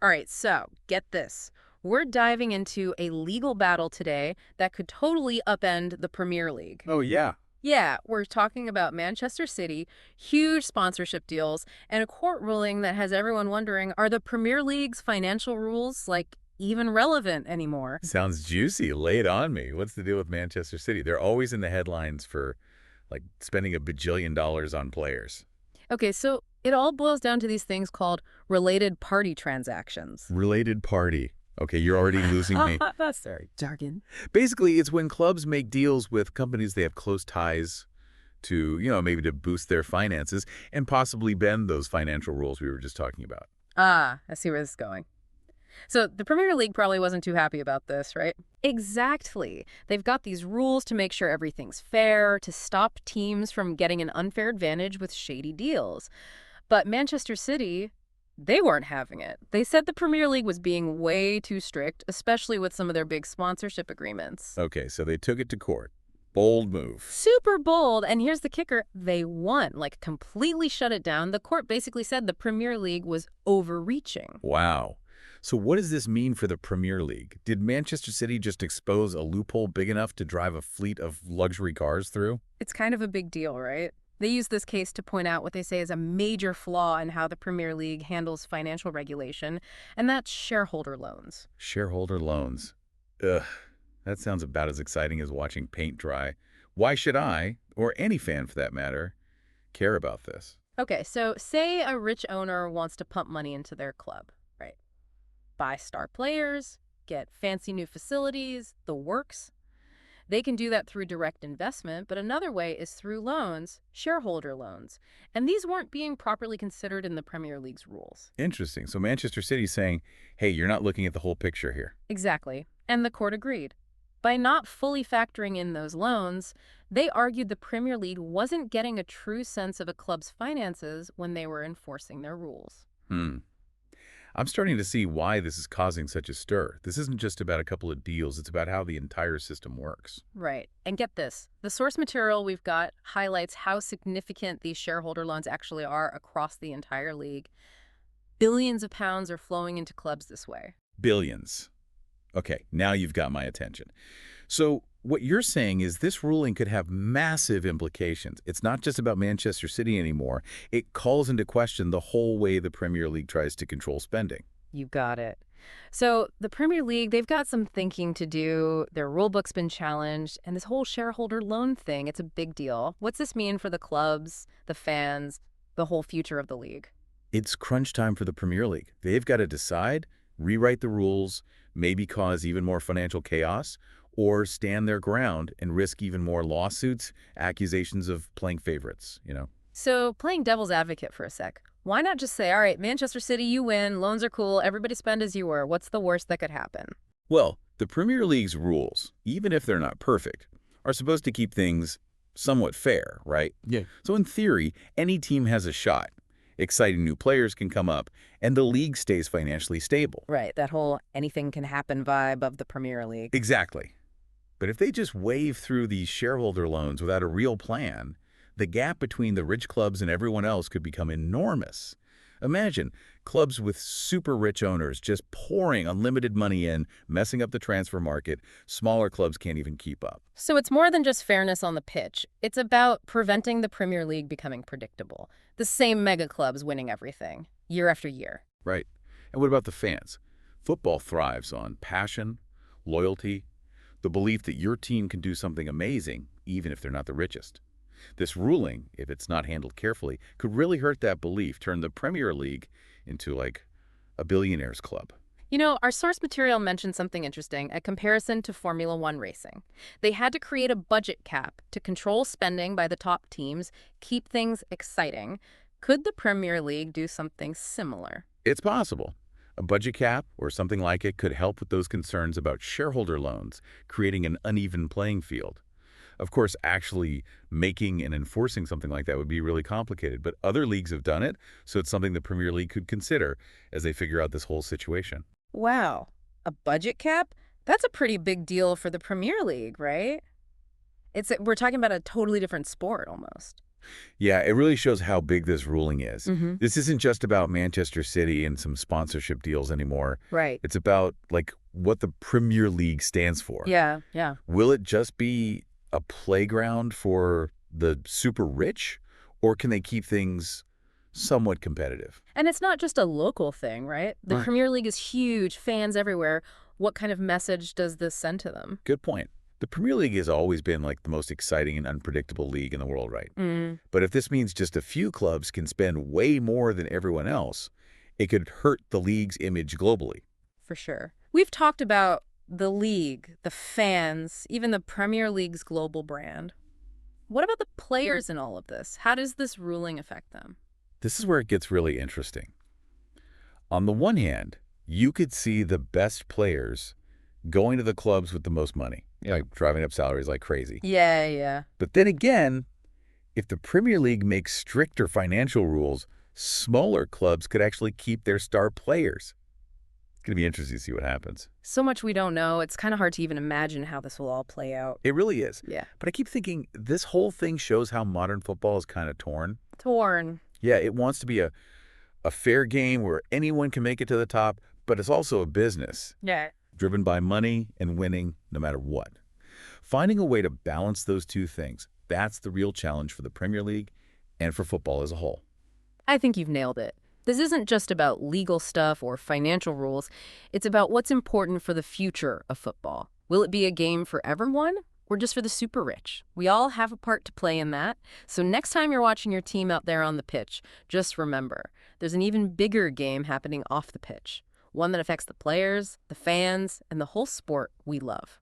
All right, so get this. We're diving into a legal battle today that could totally upend the Premier League. Oh, yeah. Yeah, we're talking about Manchester City, huge sponsorship deals, and a court ruling that has everyone wondering, are the Premier League's financial rules, like, even relevant anymore? Sounds juicy. Lay it on me. What's the deal with Manchester City? They're always in the headlines for, like, spending a bajillion dollars on players. Okay, so it all boils down to these things called related party transactions. Related party. Okay, you're already losing me. That's very jargon. Basically, it's when clubs make deals with companies they have close ties to, maybe to boost their finances and possibly bend those financial rules we were just talking about. Ah, I see where this is going. So the Premier League probably wasn't too happy about this, right? Exactly. They've got these rules to make sure everything's fair, to stop teams from getting an unfair advantage with shady deals. But Manchester City, they weren't having it. They said the Premier League was being way too strict, especially with some of their big sponsorship agreements. Okay, so they took it to court. Bold move. Super bold, and here's the kicker, they won, like completely shut it down. The court basically said the Premier League was overreaching. Wow. So what does this mean for the Premier League? Did Manchester City just expose a loophole big enough to drive a fleet of luxury cars through? It's kind of a big deal, right? They use this case to point out what they say is a major flaw in how the Premier League handles financial regulation, and that's shareholder loans. Shareholder loans. Ugh, that sounds about as exciting as watching paint dry. Why should I, or any fan for that matter, care about this? Okay, so say a rich owner wants to pump money into their club, right? Buy star players, get fancy new facilities, the works. They can do that through direct investment, but another way is through loans, shareholder loans. And these weren't being properly considered in the Premier League's rules. Interesting. So Manchester City's saying, hey, you're not looking at the whole picture here. Exactly. And the court agreed. By not fully factoring in those loans, they argued the Premier League wasn't getting a true sense of a club's finances when they were enforcing their rules. Hmm. I'm starting to see why this is causing such a stir. This isn't just about a couple of deals, it's about how the entire system works. Right. And get this, the source material we've got highlights how significant these shareholder loans actually are across the entire league. Billions of pounds are flowing into clubs this way. Billions. Okay, now you've got my attention. So what you're saying is this ruling could have massive implications. It's not just about Manchester City anymore. It calls into question the whole way the Premier League tries to control spending. You got it. So the Premier League, they've got some thinking to do. Their rule book's been challenged, and this whole shareholder loan thing, it's a big deal. What's this mean for the clubs, the fans, the whole future of the league? It's crunch time for the Premier League. They've got to decide, rewrite the rules, maybe cause even more financial chaos, or stand their ground and risk even more lawsuits, accusations of playing favorites. So playing devil's advocate for a sec, why not just say, all right, Manchester City, you win, loans are cool, everybody spend as you were. What's the worst that could happen? Well, the Premier League's rules, even if they're not perfect, are supposed to keep things somewhat fair, right? Yeah. So in theory, any team has a shot. Exciting new players can come up, and the league stays financially stable. Right, that whole anything can happen vibe of the Premier League. Exactly. But if they just wave through these shareholder loans without a real plan, the gap between the rich clubs and everyone else could become enormous. Imagine clubs with super rich owners just pouring unlimited money in, messing up the transfer market. Smaller clubs can't even keep up. So it's more than just fairness on the pitch. It's about preventing the Premier League becoming predictable. The same mega clubs winning everything, year after year. Right. And what about the fans? Football thrives on passion, loyalty, the belief that your team can do something amazing, even if they're not the richest. This ruling, if it's not handled carefully, could really hurt that belief, turn the Premier League into like a billionaire's club. You know, our source material mentioned something interesting, a comparison to Formula One racing. They had to create a budget cap to control spending by the top teams, keep things exciting. Could the Premier League do something similar? It's possible. A budget cap or something like it could help with those concerns about shareholder loans, creating an uneven playing field. Of course, actually making and enforcing something like that would be really complicated, but other leagues have done it, so it's something the Premier League could consider as they figure out this whole situation. Wow, a budget cap? That's a pretty big deal for the Premier League, right? We're talking about a totally different sport almost. Yeah, it really shows how big this ruling is. Mm-hmm. This isn't just about Manchester City and some sponsorship deals anymore. Right. It's about, like, what the Premier League stands for. Yeah, yeah. Will it just be a playground for the super rich, or can they keep things somewhat competitive? And it's not just a local thing, right? The Right. Premier League is huge, fans everywhere. What kind of message does this send to them? Good point. The Premier League has always been like the most exciting and unpredictable league in the world, right? Mm, But if this means just a few clubs can spend way more than everyone else, it could hurt the league's image globally. for sure. We've talked about the league, the fans, even the Premier League's global brand. What about the players in all of this? How does this ruling affect them? This is where it gets really interesting. On the one hand, you could see the best players going to the clubs with the most money, like driving up salaries like crazy. Yeah, yeah. But then again, if the Premier League makes stricter financial rules, smaller clubs could actually keep their star players. It's going to be interesting to see what happens. So much we don't know. It's kind of hard to even imagine how this will all play out. It really is. Yeah. But I keep thinking this whole thing shows how modern football is kind of torn. Torn. Yeah, it wants to be a fair game where anyone can make it to the top, but it's also a business Yeah. driven by money and winning no matter what. Finding a way to balance those two things, that's the real challenge for the Premier League and for football as a whole. I think you've nailed it. This isn't just about legal stuff or financial rules. It's about what's important for the future of football. Will it be a game for everyone or just for the super rich? We all have a part to play in that. So next time you're watching your team out there on the pitch, just remember, there's an even bigger game happening off the pitch. One that affects the players, the fans, and the whole sport we love.